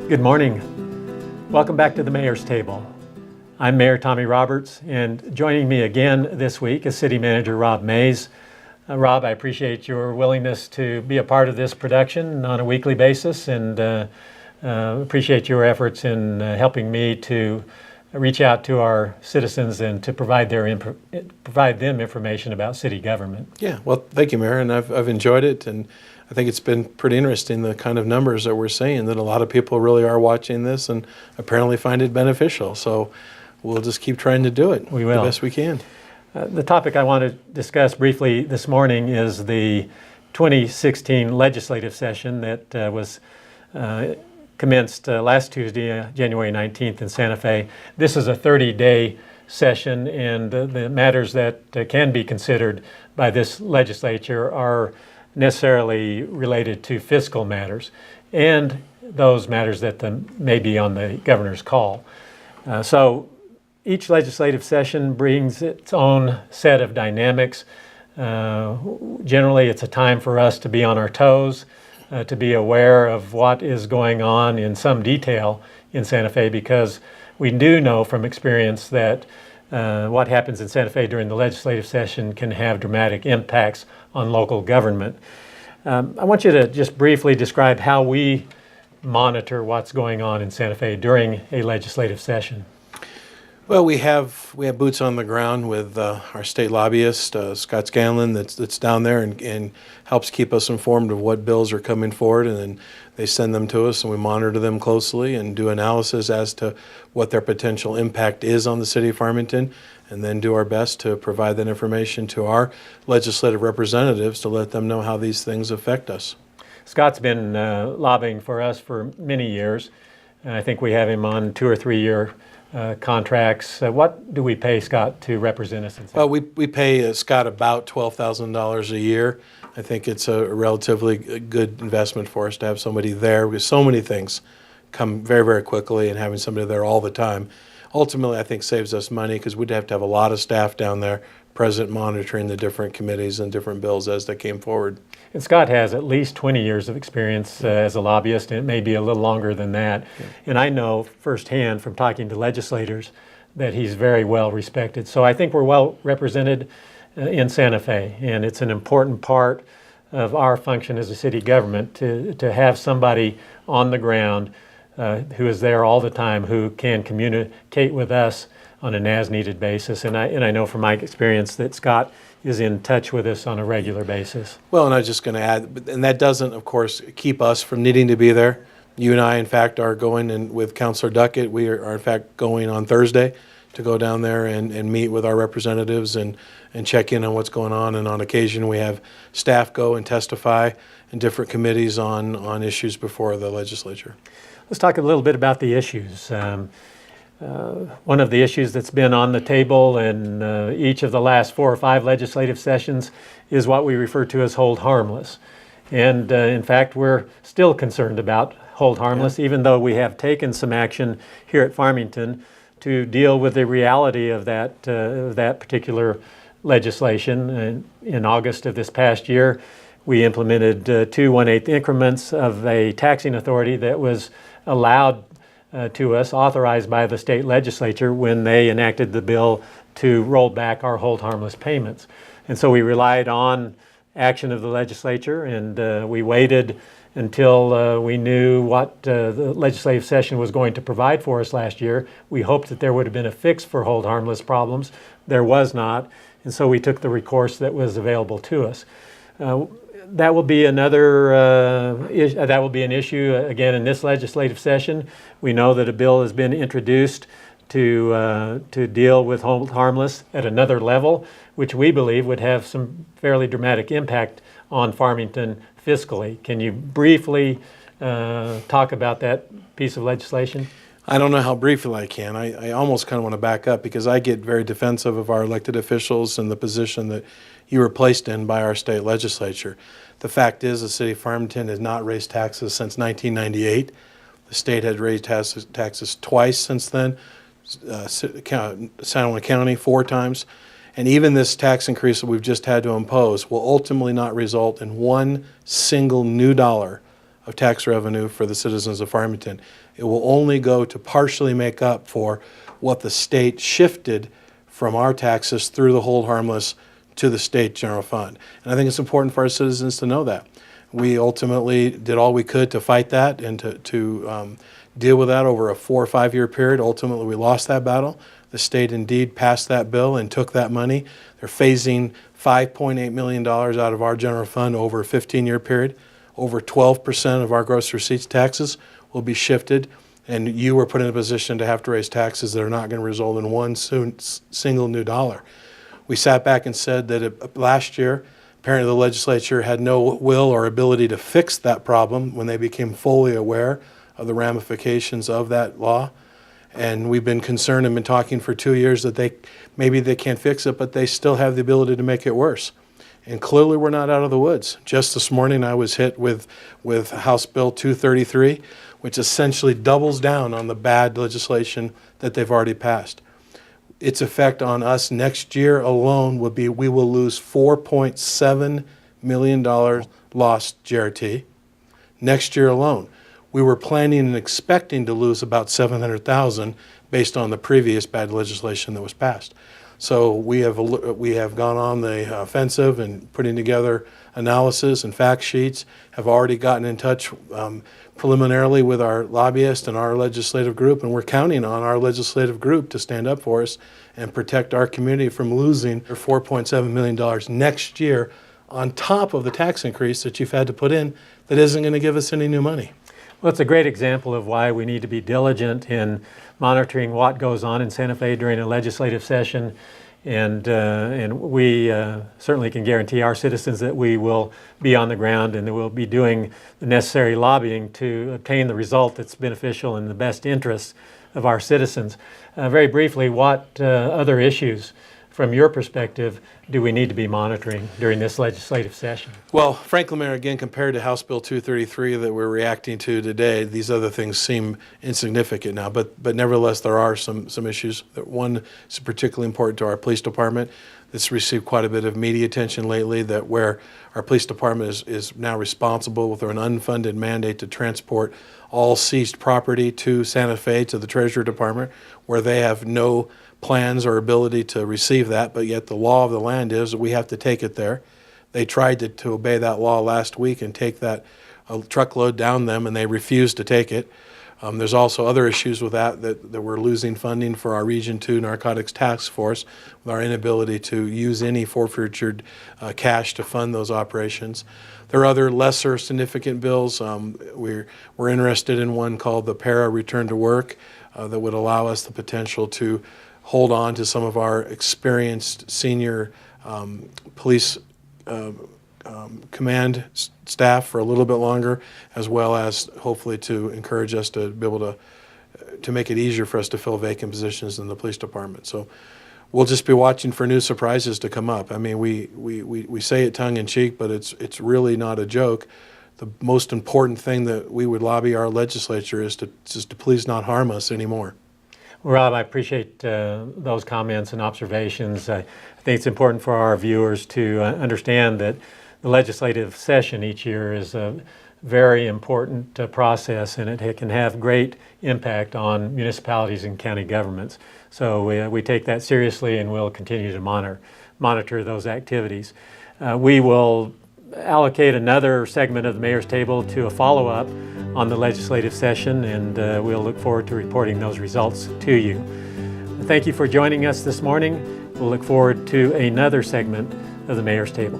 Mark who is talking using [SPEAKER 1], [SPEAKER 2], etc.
[SPEAKER 1] Good morning. Welcome back to the Mayor's Table. I'm Mayor Tommy Roberts, and joining me again this week is City Manager Rob Mays. Rob, I appreciate your willingness to be a part of this production on a weekly basis, and appreciate your efforts in helping me to reach out to our citizens and to provide them information about city government.
[SPEAKER 2] Yeah, well, thank you, Mayor, and I've enjoyed it, and I think it's been pretty interesting, the kind of numbers that we're seeing, that a lot of people really are watching this and apparently find it beneficial. So we'll just keep trying to do it
[SPEAKER 1] We will.
[SPEAKER 2] the best we can.
[SPEAKER 1] The topic I want to discuss briefly this morning is the 2016 legislative session that was commenced last Tuesday, January 19th in Santa Fe. This is a 30-day session, and the matters that can be considered by this legislature are necessarily related to fiscal matters and those matters that may be on the governor's call. So each legislative session brings its own set of dynamics. Generally, it's a time for us to be on our toes, to be aware of what is going on in some detail in Santa Fe, because we do know from experience that what happens in Santa Fe during the legislative session can have dramatic impacts on local government. I want you to just briefly describe how we monitor what's going on in Santa Fe during a legislative session.
[SPEAKER 2] Well, we have boots on the ground with our state lobbyist, Scott Scanlon, that's down there and helps keep us informed of what bills are coming forward, and then they send them to us and we monitor them closely and do analysis as to what their potential impact is on the city of Farmington, and then do our best to provide that information to our legislative representatives to let them know how these things affect us.
[SPEAKER 1] Scott's been lobbying for us for many years. I think we have him on 2 or 3 year contracts. What do we pay Scott to represent us in Santa Fe?
[SPEAKER 2] Well, we pay Scott about $12,000 a year. I think it's a relatively good investment for us to have somebody there, because so many things come very, very quickly, and having somebody there all the time ultimately I think saves us money, because we'd have to have a lot of staff down there present monitoring the different committees and different bills as they came forward.
[SPEAKER 1] And Scott has at least 20 years of experience as a lobbyist, and it may be a little longer than that. Yeah. And I know firsthand from talking to legislators that he's very well respected. So I think we're well represented in Santa Fe, and it's an important part of our function as a city government to have somebody on the ground who is there all the time, who can communicate with us on an as-needed basis. And I know from my experience that Scott is in touch with us on a regular basis.
[SPEAKER 2] Well, and I was just going to add, and that doesn't, of course, keep us from needing to be there. You and I, in fact, are going, and with Councilor Duckett, we are in fact going on Thursday to go down there and meet with our representatives and check in on what's going on. And on occasion, we have staff go and testify in different committees on issues before the legislature.
[SPEAKER 1] Let's talk a little bit about the issues. One of the issues that's been on the table in each of the last 4 or 5 legislative sessions is what we refer to as hold harmless. And in fact, we're still concerned about hold harmless, even though we have taken some action here at Farmington to deal with the reality of that particular legislation. In August of this past year, we implemented 2 1/8 increments of a taxing authority that was allowed to us, authorized by the state legislature when they enacted the bill to roll back our hold harmless payments. And so we relied on action of the legislature, and we waited until we knew what the legislative session was going to provide for us last year. We hoped that there would have been a fix for hold harmless problems. There was not, and so we took the recourse that was available to us. That will be an issue again in this legislative session. We know that a bill has been introduced to deal with hold harmless at another level, which we believe would have some fairly dramatic impact on Farmington fiscally. Can you briefly talk about that piece of legislation?
[SPEAKER 2] I don't know how briefly I can. I almost kind of want to back up, because I get very defensive of our elected officials and the position that you were placed in by our state legislature. The fact is, the city of Farmington has not raised taxes since 1998. The state had raised taxes twice since then, Scanlon County 4 times. And even this tax increase that we've just had to impose will ultimately not result in one single new dollar of tax revenue for the citizens of Farmington. It will only go to partially make up for what the state shifted from our taxes through the hold harmless to the state general fund. And I think it's important for our citizens to know that. We ultimately did all we could to fight that and to deal with that over a 4 or 5 year period. Ultimately, we lost that battle. The state indeed passed that bill and took that money. They're phasing $5.8 million out of our general fund over a 15-year period. Over 12% of our gross receipts taxes will be shifted, and you were put in a position to have to raise taxes that are not going to result in one single new dollar. We sat back and said that last year, apparently the legislature had no will or ability to fix that problem when they became fully aware of the ramifications of that law. And we've been concerned and been talking for 2 years that maybe they can't fix it, but they still have the ability to make it worse. And clearly we're not out of the woods. Just this morning I was hit with House Bill 233, which essentially doubles down on the bad legislation that they've already passed. Its effect on us next year alone would be we will lose $4.7 million lost JRT next year alone. We were planning and expecting to lose about $700,000 based on the previous bad legislation that was passed. So we have gone on the offensive and putting together analysis and fact sheets, have already gotten in touch preliminarily with our lobbyist and our legislative group, and we're counting on our legislative group to stand up for us and protect our community from losing $4.7 million next year on top of the tax increase that you've had to put in that isn't going to give us any new money.
[SPEAKER 1] Well, it's a great example of why we need to be diligent in monitoring what goes on in Santa Fe during a legislative session. And we certainly can guarantee our citizens that we will be on the ground and that we'll be doing the necessary lobbying to obtain the result that's beneficial in the best interests of our citizens. Very briefly, what other issues from your perspective do we need to be monitoring during this legislative session?
[SPEAKER 2] Well, frankly, Mayor, again, compared to House Bill 233 that we're reacting to today, these other things seem insignificant now. But nevertheless, there are some issues. One is particularly important to our police department. It's received quite a bit of media attention lately, that where our police department is now responsible with an unfunded mandate to transport all seized property to Santa Fe, to the Treasury Department, where they have no plans or ability to receive that, but yet the law of the land is that we have to take it there. They tried to obey that law last week and take that truckload down them, and they refused to take it. There's also other issues with that we're losing funding for our Region 2 Narcotics Task Force with our inability to use any forfeited cash to fund those operations. There are other lesser significant bills. We're interested in one called the Para Return to Work that would allow us the potential to hold on to some of our experienced senior police command staff for a little bit longer, as well as hopefully to encourage us to be able to make it easier for us to fill vacant positions in the police department. So we'll just be watching for new surprises to come up. I mean, we say it tongue in cheek, but it's really not a joke. The most important thing that we would lobby our legislature is to please not harm us anymore.
[SPEAKER 1] Rob, I appreciate those comments and observations. I think it's important for our viewers to understand that the legislative session each year is a very important process, and it can have great impact on municipalities and county governments. So we take that seriously, and we'll continue to monitor those activities. We will allocate another segment of the Mayor's Table to a follow-up on the legislative session, and we'll look forward to reporting those results to you. Thank you for joining us this morning. We'll look forward to another segment of the Mayor's Table.